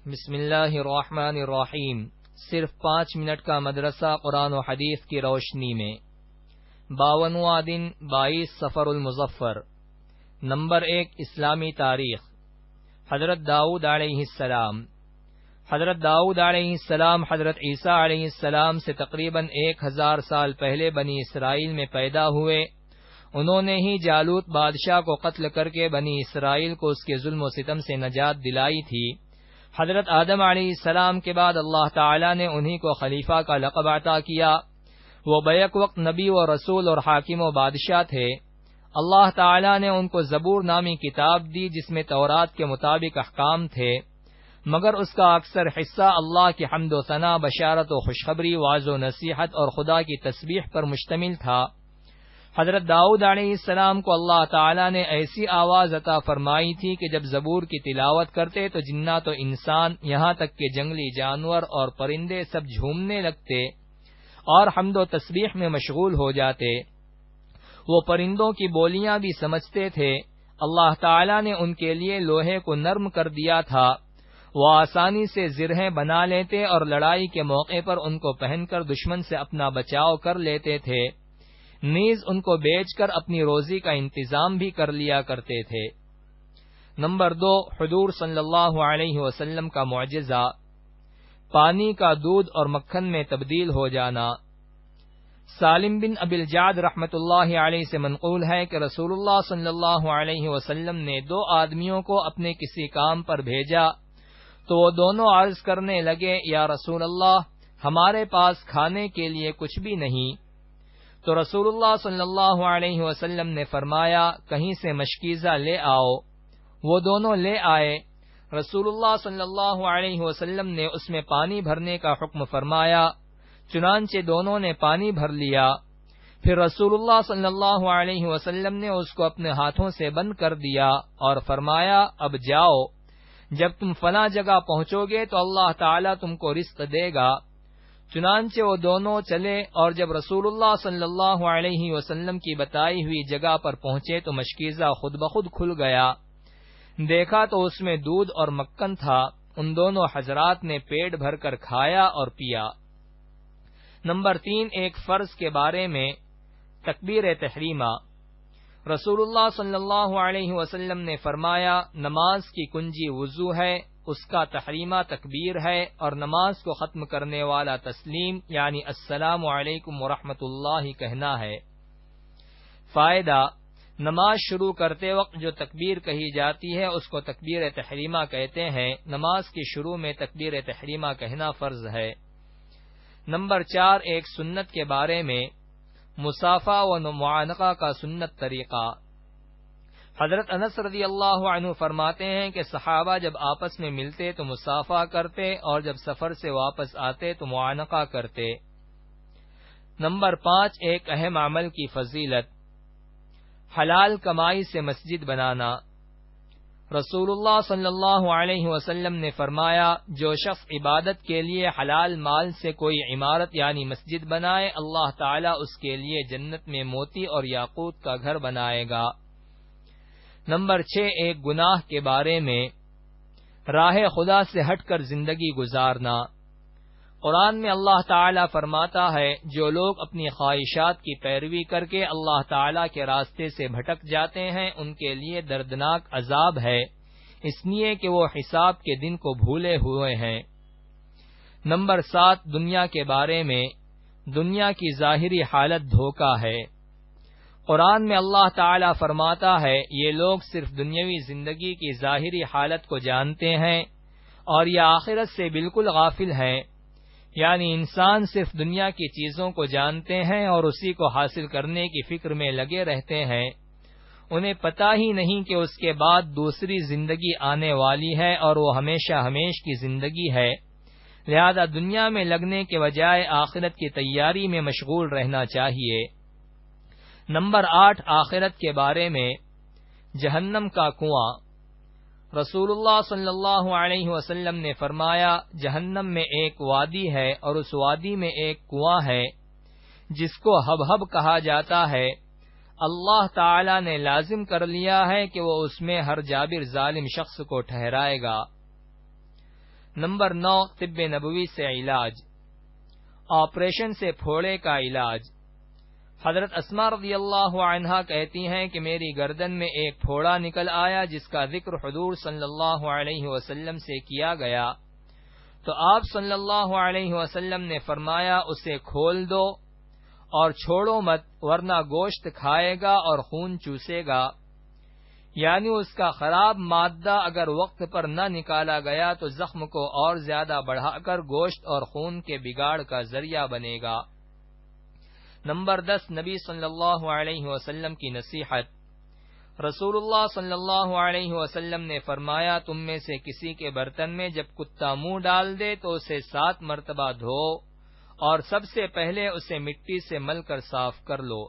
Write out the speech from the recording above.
بسم اللہ الرحمن الرحیم۔ صرف 5 منٹ کا مدرسہ قرآن و حدیث کی روشنی میں 52واں دن 22 صفر المظفر۔ نمبر 1 اسلامی تاریخ۔ حضرت داؤد علیہ السلام۔ حضرت داؤد علیہ السلام حضرت عیسیٰ علیہ السلام سے تقریباً 1000 سال پہلے بنی اسرائیل میں پیدا ہوئے۔ انہوں نے ہی جالوت بادشاہ کو قتل کر کے بنی اسرائیل کو اس کے ظلم و ستم سے نجات دلائی تھی۔ حضرت آدم علیہ السلام کے بعد اللہ تعالی نے انہی کو خلیفہ کا لقب عطا کیا۔ وہ بیک وقت نبی و رسول اور حاکم و بادشاہ تھے۔ اللہ تعالی نے ان کو زبور نامی کتاب دی جس میں تورات کے مطابق احکام تھے، مگر اس کا اکثر حصہ اللہ کی حمد و ثنا، بشارت و خوشخبری، وعظ و نصیحت اور خدا کی تسبیح پر مشتمل تھا۔ حضرت داؤد علیہ السلام کو اللہ تعالی نے ایسی آواز عطا فرمائی تھی کہ جب زبور کی تلاوت کرتے تو جنات و انسان، یہاں تک کہ جنگلی جانور اور پرندے سب جھومنے لگتے اور حمد و تسبیح میں مشغول ہو جاتے۔ وہ پرندوں کی بولیاں بھی سمجھتے تھے۔ اللہ تعالی نے ان کے لیے لوہے کو نرم کر دیا تھا۔ وہ آسانی سے زرہیں بنا لیتے اور لڑائی کے موقع پر ان کو پہن کر دشمن سے اپنا بچاؤ کر لیتے تھے، نیز ان کو بیچ کر اپنی روزی کا انتظام بھی کر لیا کرتے تھے۔ نمبر 2 حضور صلی اللہ علیہ وسلم کا معجزہ، پانی کا دودھ اور مکھن میں تبدیل ہو جانا۔ سالم بن ابی الجعد رحمۃ اللہ علیہ سے منقول ہے کہ رسول اللہ صلی اللہ علیہ وسلم نے 2 آدمیوں کو اپنے کسی کام پر بھیجا تو وہ دونوں عرض کرنے لگے، یا رسول اللہ، ہمارے پاس کھانے کے لیے کچھ بھی نہیں۔ تو رسول اللہ صلی اللہ علیہ وسلم نے فرمایا، کہیں سے مشکیزہ لے آؤ۔ وہ دونوں لے آئے۔ رسول اللہ صلی اللہ علیہ وسلم نے اس میں پانی بھرنے کا حکم فرمایا، چنانچہ دونوں نے پانی بھر لیا۔ پھر رسول اللہ صلی اللہ علیہ وسلم نے اس کو اپنے ہاتھوں سے بند کر دیا اور فرمایا، اب جاؤ، جب تم فلاں جگہ پہنچو گے تو اللہ تعالیٰ تم کو رزق دے گا۔ چنانچہ وہ دونوں چلے اور جب رسول اللہ صلی اللہ علیہ وسلم کی بتائی ہوئی جگہ پر پہنچے تو مشکیزہ خود بخود کھل گیا۔ دیکھا تو اس میں دودھ اور مکھن تھا۔ ان دونوں حضرات نے پیٹ بھر کر کھایا اور پیا۔ نمبر 3 ایک فرض کے بارے میں تکبیر تحریمہ۔ رسول اللہ صلی اللہ علیہ وسلم نے فرمایا، نماز کی کنجی وضو ہے، اس کا تحریمہ تکبیر ہے، اور نماز کو ختم کرنے والا تسلیم یعنی السلام علیکم ورحمۃ اللہ کہنا ہے۔ فائدہ، نماز شروع کرتے وقت جو تکبیر کہی جاتی ہے اس کو تکبیر تحریمہ کہتے ہیں۔ نماز کی شروع میں تکبیر تحریمہ کہنا فرض ہے۔ نمبر 4 ایک سنت کے بارے میں، مصافحہ و معانقہ کا سنت طریقہ۔ حضرت انس رضی اللہ عنہ فرماتے ہیں کہ صحابہ جب آپس میں ملتے تو مصافحہ کرتے اور جب سفر سے واپس آتے تو معانقہ کرتے۔ نمبر 5 ایک اہم عمل کی فضیلت، حلال کمائی سے مسجد بنانا۔ رسول اللہ صلی اللہ علیہ وسلم نے فرمایا، جو شخص عبادت کے لیے حلال مال سے کوئی عمارت یعنی مسجد بنائے، اللہ تعالیٰ اس کے لیے جنت میں موتی اور یاقوت کا گھر بنائے گا۔ نمبر 6 ایک گناہ کے بارے میں، راہ خدا سے ہٹ کر زندگی گزارنا۔ قرآن میں اللہ تعالیٰ فرماتا ہے، جو لوگ اپنی خواہشات کی پیروی کر کے اللہ تعالیٰ کے راستے سے بھٹک جاتے ہیں ان کے لیے دردناک عذاب ہے، اس لیے کہ وہ حساب کے دن کو بھولے ہوئے ہیں۔ نمبر 7 دنیا کے بارے میں، دنیا کی ظاہری حالت دھوکہ ہے۔ قرآن میں اللہ تعالیٰ فرماتا ہے، یہ لوگ صرف دنیاوی زندگی کی ظاہری حالت کو جانتے ہیں اور یہ آخرت سے بالکل غافل ہیں، یعنی انسان صرف دنیا کی چیزوں کو جانتے ہیں اور اسی کو حاصل کرنے کی فکر میں لگے رہتے ہیں۔ انہیں پتہ ہی نہیں کہ اس کے بعد دوسری زندگی آنے والی ہے اور وہ ہمیشہ ہمیش کی زندگی ہے، لہذا دنیا میں لگنے کے بجائے آخرت کی تیاری میں مشغول رہنا چاہیے۔ نمبر 8 آخرت کے بارے میں، جہنم کا کنواں۔ رسول اللہ صلی اللہ علیہ وسلم نے فرمایا، جہنم میں ایک وادی ہے اور اس وادی میں ایک کنواں ہے جس کو حبحب کہا جاتا ہے۔ اللہ تعالی نے لازم کر لیا ہے کہ وہ اس میں ہر جابر ظالم شخص کو ٹھہرائے گا۔ نمبر 9 طب نبوی سے علاج، آپریشن سے پھوڑے کا علاج۔ حضرت اسماء رضی اللہ عنہا کہتی ہیں کہ میری گردن میں ایک پھوڑا نکل آیا جس کا ذکر حضور صلی اللہ علیہ وسلم سے کیا گیا، تو آپ صلی اللہ علیہ وسلم نے فرمایا اسے کھول دو اور چھوڑو مت ورنہ گوشت کھائے گا اور خون چوسے گا، یعنی اس کا خراب مادہ اگر وقت پر نہ نکالا گیا تو زخم کو اور زیادہ بڑھا کر گوشت اور خون کے بگاڑ کا ذریعہ بنے گا۔ نمبر 10 نبی صلی اللہ علیہ وسلم کی نصیحت۔ رسول اللہ صلی اللہ علیہ وسلم نے فرمایا تم میں سے کسی کے برتن میں جب کتا منہ ڈال دے تو اسے 7 مرتبہ دھو اور سب سے پہلے اسے مٹی سے مل کر صاف کر لو۔